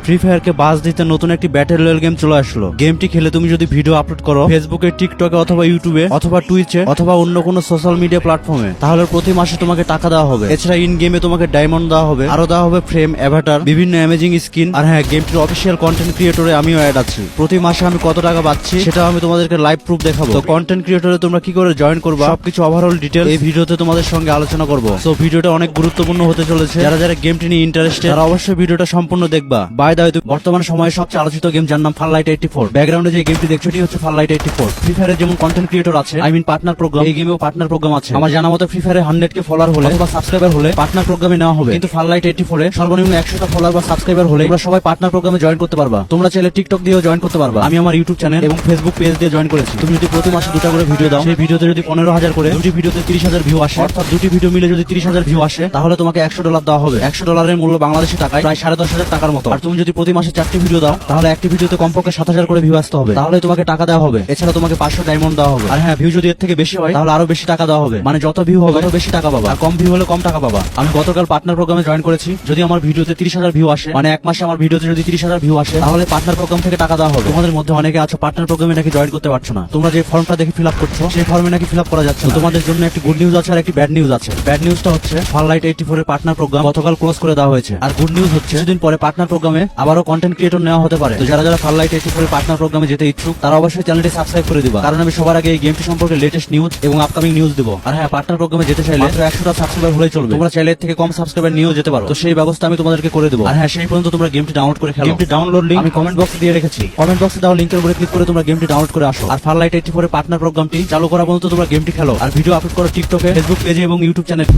Free fire কে বাজ দিতে নতুন একটি ব্যাটল রয়্যাল গেম চলে আসলো। গেমটি খেলে তুমি যদি ভিডিও আপলোড করো ফেসবুকে, টিকটকে অথবা ইউটিউবে অথবা টুইচে অথবা অন্য কোনো সোশ্যাল মিডিয়া প্ল্যাটফর্মে, তাহলে প্রতি মাসে তোমাকে টাকা দেওয়া হবে। এছাড়া ইন গেমে তোমাকে ডায়মন্ড দেওয়া হবে, আরো দেওয়া হবে ফ্রেম, অ্যাভাটার, বিভিন্ন অ্যামেজিং স্কিন। আর হ্যাঁ, গেমটির অফিসিয়াল কন্টেন্ট ক্রিয়েটরে আমিও অ্যাড আছি। প্রতি মাসে আমি কত টাকা পাচ্ছি সেটা আমি তোমাদেরকে লাইভ প্রুফ দেখাবো। তো কন্টেন্ট ক্রিয়েটরে তোমরা কি করে জয়েন করবা, সবকিছু ওভারঅল ডিটেল এই ভিডিওতে তোমাদের সঙ্গে আলোচনা করবো। সো ভিডিওটা অনেক গুরুত্বপূর্ণ হতে চলেছে। যারা যারা গেমটি নিয়ে ইন্টারেস্টেড তারা অবশ্যই ভিডিওটা সম্পূর্ণ দেখবা। বাই দ্য ওয়ে, বর্তমান সময়ে সবচেয়ে আলোচিত গেম যার নাম ফারলাইট 84। ব্যাকগ্রাউন্ডে যে গেমটি দেখছো এটি হচ্ছে ফারলাইট 84। ফ্রি ফায়ারের যেমন কন্টেন্ট ক্রিয়েটর আছে, পার্টনার প্রোগ্রাম, এই গেমেও পার্টনার প্রোগ্রাম আছে। আমার জানা মতো ফ্রি ফায়ারে 100K ফলোয়ার হলে অথবা সাবস্ক্রাইবার হলে পার্টনার প্রোগ্রামে নেওয়া হবে। কিন্তু ফারলাইট 84 এ সর্বনিম্ন 100টা ফলোয়ার বা সাবস্ক্রাইবার হলে তোমরা সবাই পার্টনার প্রোগ্রামে জয়েন করতে পারবা। তোমরা চাইলে টিকটক দিয়েও জয়েন করতে পারবা। আমি আমার ইউটিউব চ্যানেল এবং ফেসবুক পেজ দিয়ে জয়েন করেছি। তুমি যদি প্রতি মাসে 2টা করে ভিডিও দাও, সেই ভিডিওতে যদি 15,000 করে, দুটি ভিডিওতে 30,000 ভিউ আসে, অর্থাৎ দুটি ভিডিও মিলে যদি 30,000 ভিউ আসে, তাহলে তোমাকে $100 দেওয়া হবে। $100 মূল্য বাংলাদেশি টাকায় প্রায় 10,500 টাকার মতো। আর তুমি যদি প্রতি মাসে 4টি ভিডিও দাও, তাহলে একটি ভিডিওতে কমপক্ষে 7,000 করে ভিউ আসতে হবে, তাহলে তোমাকে টাকা দেওয়া হবে। এছাড়া তোমাকে 500 ডায়মন্ড দেওয়া হবে। আর হ্যাঁ, ভিউ যদি এর থেকে বেশি হয় তাহলে আরো বেশি টাকা দেওয়া হবে। মানে যত ভিউ হবে তত বেশি টাকা পাবা, আর কম ভিউ হলে কম টাকা পাবা। আমি গতকাল পার্টনার প্রোগ্রামে জয়েন করেছি। যদি আমার ভিডিওতে 30,000 ভিউ আসে, মানে এক মাসে আমার ভিডিওতে যদি 30,000 ভিউ আসে, তাহলে পার্টনার প্রোগ্রাম থেকে টাকা দেওয়া হবে। তোমাদের মধ্যে অনেকে আছো পার্টনার প্রোগ্রামে নাকি জয়েন করতে পারছো না। তোমরা যে ফর্মটা দেখে ফিল আপ করছো সেই ফর্মে নাকি ফিল আপ করা যাচ্ছে না। তোমাদের জন্য একটি গুড নিউজ আছে আর একটি ব্যাড নিউজ আছে। ব্যাড নিউজটা হচ্ছে ফারলাইট 84 এর পার্টনার প্রোগ্রাম গতকাল ক্লোজ করে দেওয়া হয়েছে। আর গুড নিউজ হচ্ছে কিছুদিন পরে পার্টনার প্রোগ্রামে আবারও কন্টেন্ট ক্রিয়েটর নেওয়া হতে পারে। তো যারা যারা ফারলাইট 84 এর পার্টনার প্রোগ্রামে যেতে ইচ্ছুক তারা অবশ্যই চ্যানেলটি সাবস্ক্রাইব করে দিবা, কারণ আমি সবার আগে এই গেমটি সম্পর্কে লেটেস্ট নিউজ এবং আপকামিং নিউজ দেবো। আর হ্যাঁ, পার্টনার প্রোগ্রামে যেতে চাইলে মাত্র 100টা সাবস্ক্রাইবার হলেই চলবে। তোমরা চাইলে এর থেকে কম সাবস্ক্রাইবার নিয়েও যেতে পারো। তো সেই ব্যবস্থা আমি তোমাদেরকে করে দেবো। আর হ্যাঁ, সেই পর্যন্ত তোমরা গেমটি ডাউনলোড করে খেলো। গেমটি ডাউনলোড লিংক আমি কমেন্ট বক্সে দিয়ে রেখেছি। কমেন্ট বক্সে দেওয়া লিংকের উপরে ক্লিক করে তোমরা গেমটি ডাউনলোড করে আসো। আর ফারলাইট 84 এর পার্টনার প্রোগ্রামটি চালু করা পর্যন্ত তোমরা গেমটি খেলো আর ভিডিও আপলোড করো টিকটকে, ফেসবুক পেজে এবং ইউটিউব চ্যানেলে।